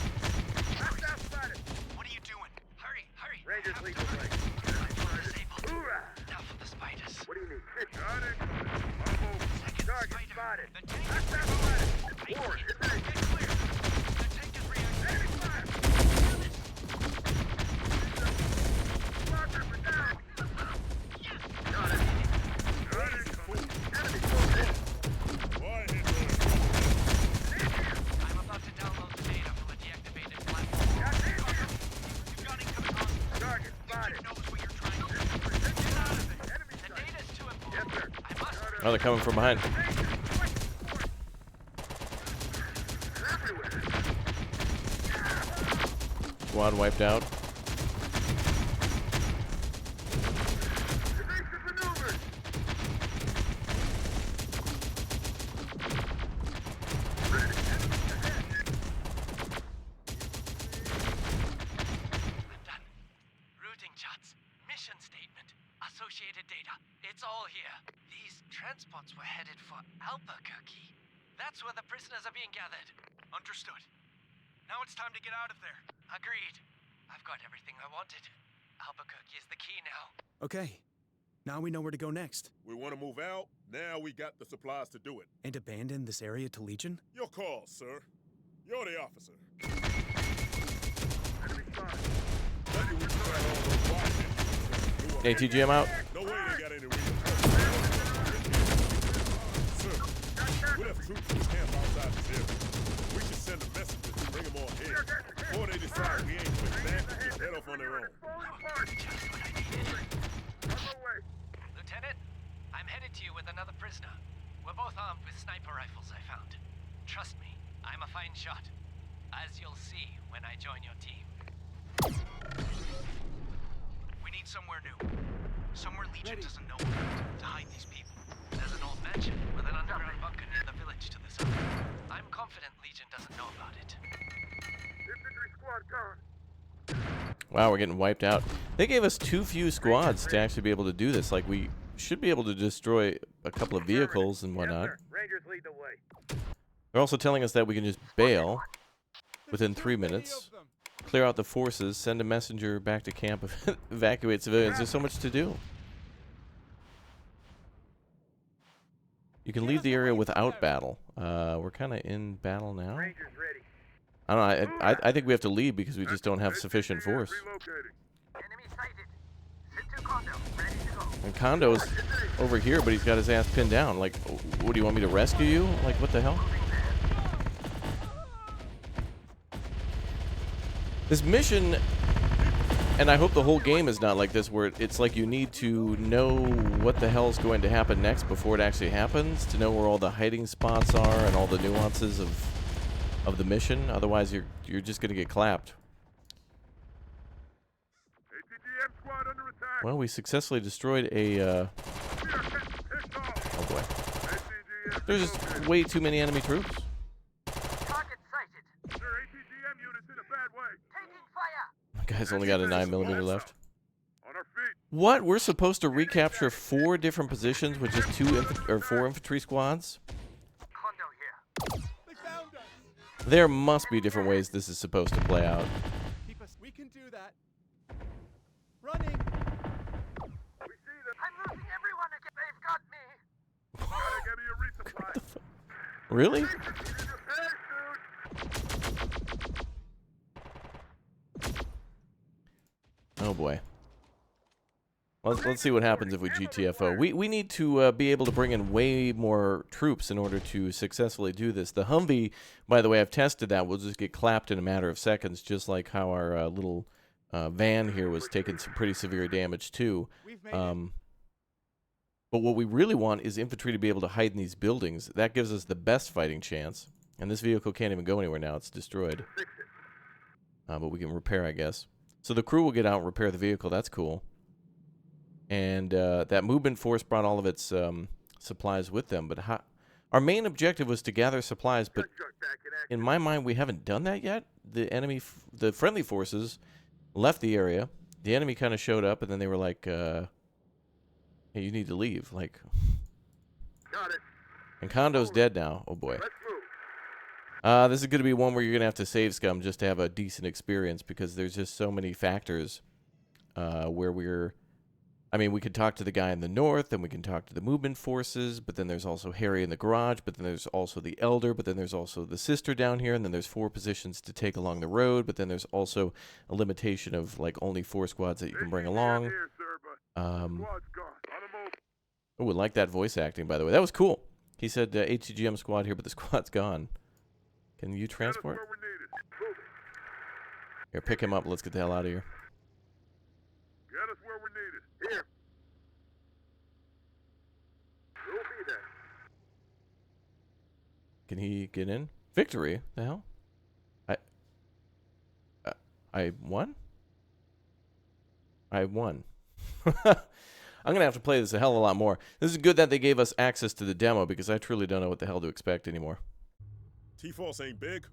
Hostile spotted. What are you doing? Hurry! Rangers Have lead time. the way. Disabled. Hoorah! Now for the spiders. What do you need? Got it. On move. Second Target spider. spotted. The tank is Hostile ready. spotted. Ward, Get advance. clear. The tank is reacting. Enemy fire. Squad member down. Got it. Enemy focus. Warhead I'm about to download the data from a deactivated platform. Got danger. You've got incoming on. Target spotted. It knows what you're trying to do. Get out of it. Enemy The sighted. data's too important. Yes, sir. I must. Oh, they're coming from behind. Everywhere. Squad wiped out. Evasive maneuvers. Ready. I'm done. Routing charts, mission statement, associated data. It's all here. These transports were headed for Albuquerque. That's where the prisoners are being gathered. Understood. Now it's time to get out of there. Agreed. I've got everything I wanted. Albuquerque is the key now. Okay. Now we know where to go next. We want to move out. Now we got the supplies to do it. And abandon this area to Legion? Your call, sir. You're the officer. Enemy spotted. Maybe we try all those warheads. ATGM out. No way they got any reason. Sir, we left troops in the camp outside this area. We should send a messenger to bring them Before they decide we ain't with that, head off on their own. Lieutenant, I'm headed to you with another prisoner. We're both armed with sniper rifles I found. Trust me, I'm a fine shot. As you'll see when I join your team. We need somewhere new. Somewhere Legion doesn't know about to hide these people. There's an old mansion with an underground bunker near the village to the south. I'm confident Legion doesn't know about it. Infantry squad gone. Wow, we're getting wiped out. They gave us too few squads to actually be able to do this. Like, we should be able to destroy a couple of vehicles and whatnot. Rangers lead the way. They're also telling us that we can just bail within 3 minutes, clear out the forces, send a messenger back to camp, evacuate civilians. There's so much to do. You can leave the area without battle. We're kind of in battle now. Rangers ready. I don't know. I think we have to leave because we just don't have sufficient force. Enemy sighted. Send to Condo. Ready to go. And Kondo's over here, but he's got his ass pinned down. Like, what do you want me to rescue you? Like, what the hell? This mission, and I hope the whole game is not like this, where it's like you need to know what the hell is going to happen next before it actually happens, to know where all the hiding spots are and all the nuances of the mission. Otherwise, you're just gonna get clapped. ATGM squad under attack. Well, we successfully destroyed a. Oh boy. There's just way too many enemy troops. Target sighted. Sir, ATGM units in a bad way. Taking fire. The guy's only got a 9mm left. On our feet. What? We're supposed to recapture 4 different positions with just 4 infantry squads? Condo here. They found us. There must be different ways this is supposed to play out. Keep us. We can do that. Running. We see them. I'm losing everyone again. They've got me. Gotta get me a resupply. Really? Oh boy. Let's see what happens if we GTFO. We need to be able to bring in way more troops in order to successfully do this. The Humvee, by the way, I've tested that. We'll just get clapped in a matter of seconds, just like how our little van here was taking some pretty severe damage too. But what we really want is infantry to be able to hide in these buildings. That gives us the best fighting chance. And this vehicle can't even go anywhere now. It's destroyed. But we can repair, I guess. So the crew will get out and repair the vehicle. That's cool. And that movement force brought all of its supplies with them. But our main objective was to gather supplies. But in my mind, we haven't done that yet. The friendly forces left the area. The enemy kind of showed up, and then they were like, "Hey, you need to leave." Like, Got it. and Kondo's dead now. Oh boy. Let's move. This is going to be one where you're going to have to save scum just to have a decent experience, because there's just so many factors where we could talk to the guy in the north, and we can talk to the movement forces, but then there's also Harry in the garage, but then there's also the elder, but then there's also the sister down here, and then there's 4 positions to take along the road, but then there's also a limitation of, like, only 4 squads that you can bring along. Oh, I like that voice acting, by the way. That was cool. He said ATGM squad here, but the squad's gone. Can you transport? Here, pick him up. Let's get the hell out of here. Get us where we're needed. Here. We'll be there. Can he get in? Victory? The hell? I won? I won. I'm going to have to play this a hell of a lot more. This is good that they gave us access to the demo, because I truly don't know what the hell to expect anymore. T-Force ain't big,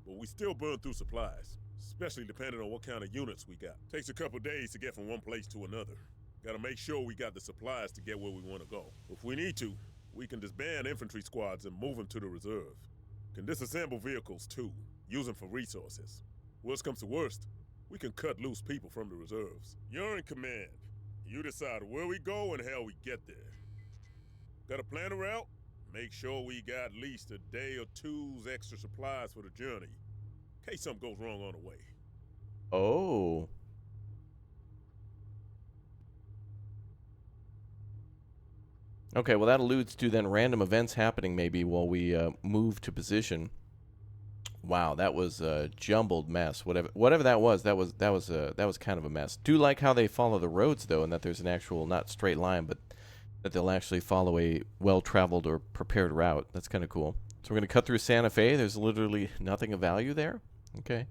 but we still burn through supplies, especially depending on what kind of units we got. Takes a couple days to get from one place to another. Gotta make sure we got the supplies to get where we want to go. If we need to, we can disband infantry squads and move them to the reserve. Can disassemble vehicles too, use them for resources. Worst comes to worst, we can cut loose people from the reserves. You're in command. You decide where we go and how we get there. Got a plan a route? Make sure we got at least a day or 2's extra supplies for the journey, in case something goes wrong on the way. Oh. Okay, well, that alludes to then random events happening maybe while we move to position, Wow, that was a jumbled mess. Whatever that was kind of a mess. Do like how they follow the roads though, and that there's an actual not straight line, but that they'll actually follow a well-traveled or prepared route. That's kind of cool. So we're gonna cut through Santa Fe. There's literally nothing of value there. Okay,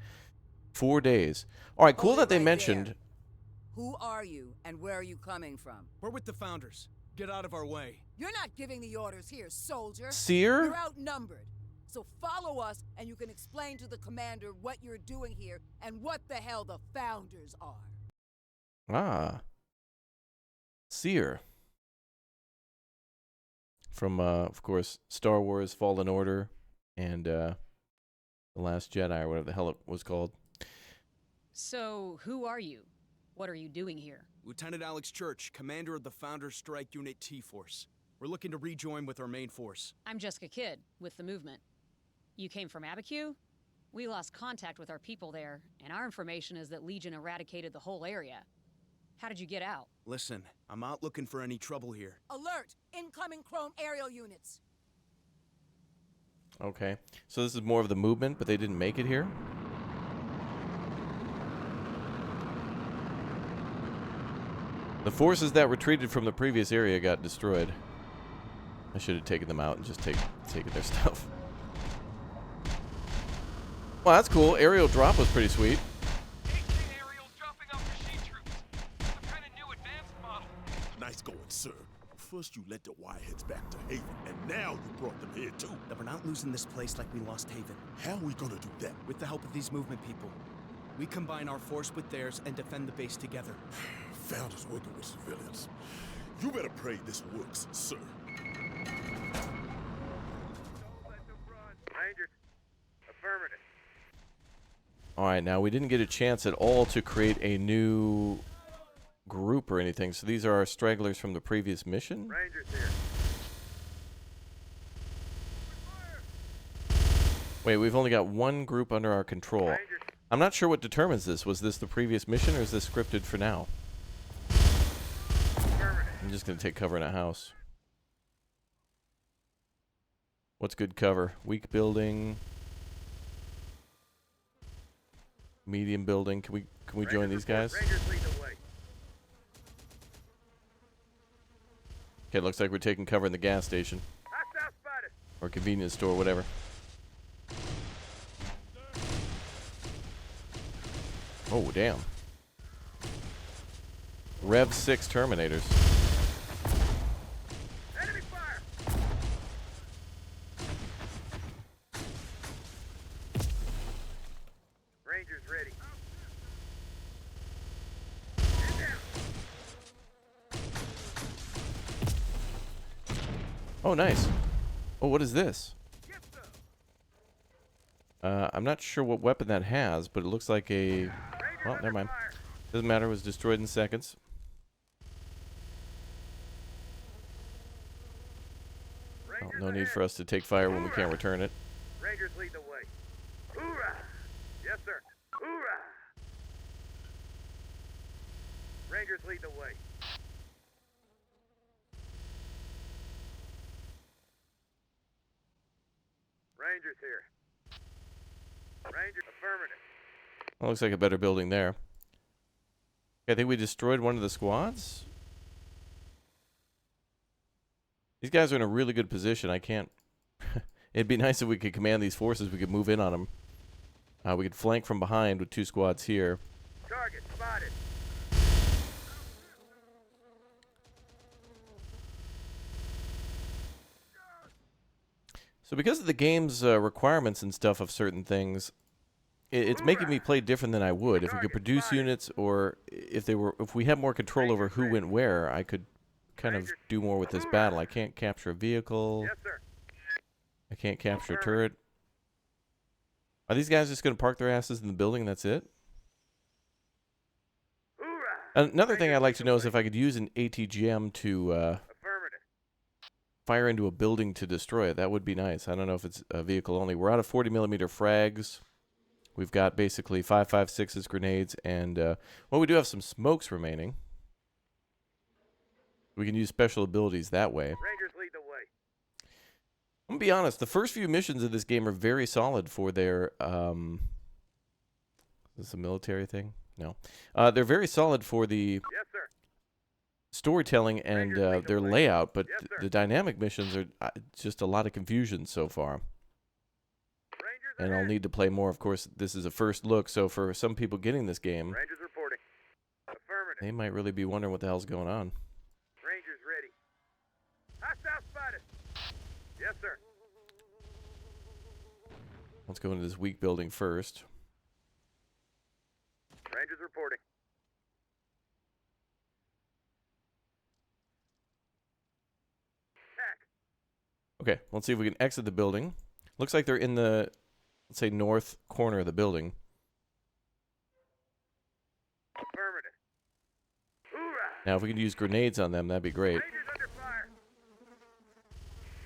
4 days. All right, cool Hold that it they right mentioned. there. Who are you, and where are you coming from? We're with the Founders. Get out of our way. You're not giving the orders here, soldier. Seer? You're outnumbered. So follow us, and you can explain to the commander what you're doing here and what the hell the Founders are. Ah, Seer. From, of course, Star Wars Fallen Order and The Last Jedi, or whatever the hell it was called. So, who are you? What are you doing here? Lieutenant Alex Church, commander of the Founders Strike Unit T-Force. We're looking to rejoin with our main force. I'm Jessica Kidd, with the movement. You came from Abiquiu? We lost contact with our people there, and our information is that Legion eradicated the whole area. How did you get out? Listen, I'm not looking for any trouble here. Alert! Incoming Chrome aerial units. Okay, so this is more of the movement, but they didn't make it here? The forces that retreated from the previous area got destroyed. I should have taken them out and just taken their stuff. Well, that's cool. Aerial drop was pretty sweet. Nice going, sir. First you led the Wireheads back to Haven, and now you brought them here too. That we're not losing this place like we lost Haven. How are we gonna do that? With the help of these movement people. We combine our force with theirs and defend the base together. Founders working with civilians. You better pray this works, sir. Rangers, affirmative. All right, now we didn't get a chance at all to create a new group or anything, so these are our stragglers from the previous mission. Rangers here. Wait, we've only got one group under our control. Rangers. I'm not sure what determines this. Was this the previous mission, or is this scripted for now? I'm just going to take cover in a house. What's good cover? Weak building. Medium building. Can we join these guys? Rangers lead the way. Okay, looks like we're taking cover in the gas station. Hostile spotted. Or convenience store, whatever. Oh, damn. Rev 6 Terminators. Enemy fire. Rangers ready. Get down. Oh, nice. Oh, what is this? Yes, sir. I'm not sure what weapon that has, but it looks like a... Well, never mind. Doesn't matter. It was destroyed in seconds. Oh, no need for us to take fire when we can't return it. Rangers lead the way. Hoorah! Yes, sir. Hoorah! Rangers lead the way. Rangers here. Rangers affirmative. Well, looks like a better building there. Okay, I think we destroyed one of the squads. These guys are in a really good position. I can't... It'd be nice if we could command these forces. We could move in on them. We could flank from behind with 2 squads here. Target spotted. So because of the game's requirements and stuff of certain things, it's making me play different than I would. If we could produce units, or if we had more control over who went where, I could kind of do more with this battle. I can't capture a vehicle. Yes, sir. I can't capture a turret. Are these guys just going to park their asses in the building and that's it? Another thing I'd like to know is if I could use an ATGM to fire into a building to destroy it. That would be nice. I don't know if it's a vehicle only. We're out of 40mm frags. We've got basically 5.56s grenades, and well, we do have some smokes remaining. We can use special abilities that way. Rangers lead the way. I'm gonna be honest, the first few missions of this game are very solid for their, is this a military thing? No. They're very solid for the storytelling and their layout, but the dynamic missions are just a lot of confusion so far. And I'll need to play more. Of course, this is a first look, so for some people getting this game, Rangers reporting. Affirmative. they might really be wondering what the hell's going on. Rangers ready. Hostile spotted. Yes, sir. Let's go into this weak building first. Rangers reporting. Okay, let's see if we can exit the building. Looks like they're in the, let's say, north corner of the building. Affirmative. Hoorah! Now, if we can use grenades on them, that'd be great. Rangers under fire.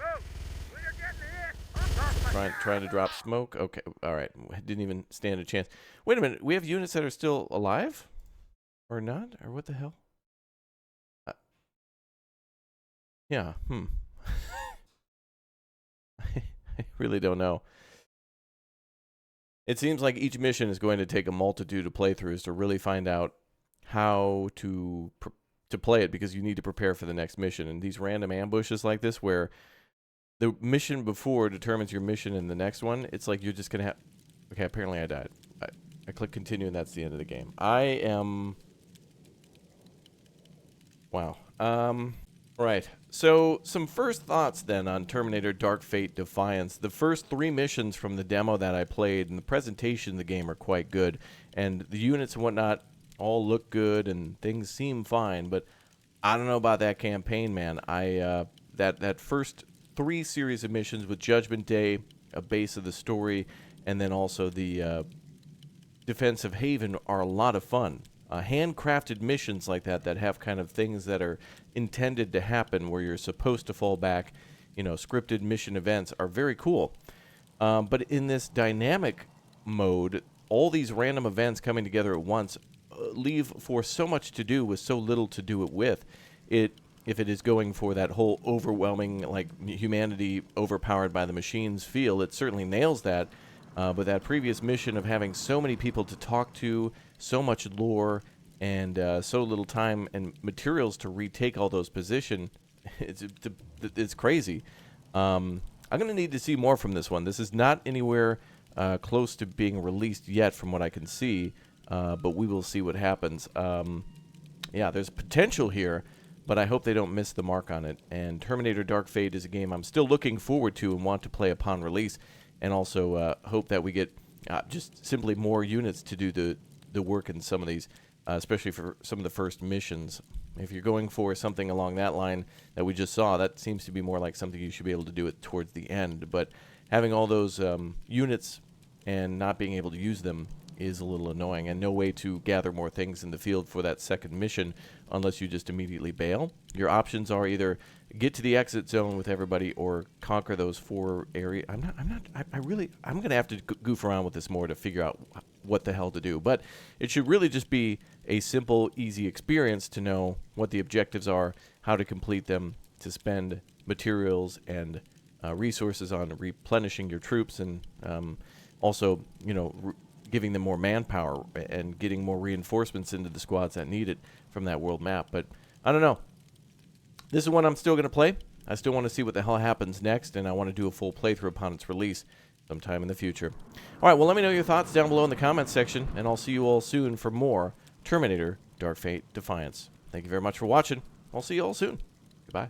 Move! We are getting hit! Trying to drop smoke. Okay, all right. Didn't even stand a chance. Wait a minute. We have units that are still alive, or not, or what the hell? Yeah. I really don't know. It seems like each mission is going to take a multitude of playthroughs to really find out how to play it, because you need to prepare for the next mission. And these random ambushes like this, where the mission before determines your mission in the next one, it's like you're just going to have... Okay, apparently I died. I click continue, and that's the end of the game. I am... Wow. Right. So, some first thoughts then on Terminator Dark Fate Defiance. The first 3 missions from the demo that I played and the presentation of the game are quite good. And the units and whatnot all look good and things seem fine. But I don't know about that campaign, man. That first 3 series of missions with Judgment Day, a base of the story, and then also the Defense of Haven are a lot of fun. Handcrafted missions like that have kind of things that are intended to happen, where you're supposed to fall back, scripted mission events are very cool. But in this dynamic mode, all these random events coming together at once leave for so much to do with so little to do it with. If it is going for that whole overwhelming, like, humanity overpowered by the machines feel, it certainly nails that. But that previous mission of having so many people to talk to, so much lore, and so little time and materials to retake all those positions, it's crazy. I'm going to need to see more from this one. This is not anywhere close to being released yet from what I can see, but we will see what happens. Yeah, there's potential here, but I hope they don't miss the mark on it. And Terminator Dark Fate is a game I'm still looking forward to and want to play upon release. And also hope that we get just simply more units to do the work in some of these, especially for some of the first missions. If you're going for something along that line that we just saw, that seems to be more like something you should be able to do it towards the end. But having all those units and not being able to use them is a little annoying, and no way to gather more things in the field for that second mission unless you just immediately bail. Your options are either get to the exit zone with everybody or conquer those 4 areas. I'm going to have to goof around with this more to figure out what the hell to do. But it should really just be a simple, easy experience to know what the objectives are, how to complete them, to spend materials and resources on replenishing your troops, and also, giving them more manpower and getting more reinforcements into the squads that need it from that world map. But I don't know. This is one I'm still going to play. I still want to see what the hell happens next, and I want to do a full playthrough upon its release sometime in the future. All right, well, let me know your thoughts down below in the comments section, and I'll see you all soon for more Terminator Dark Fate Defiance. Thank you very much for watching. I'll see you all soon. Goodbye.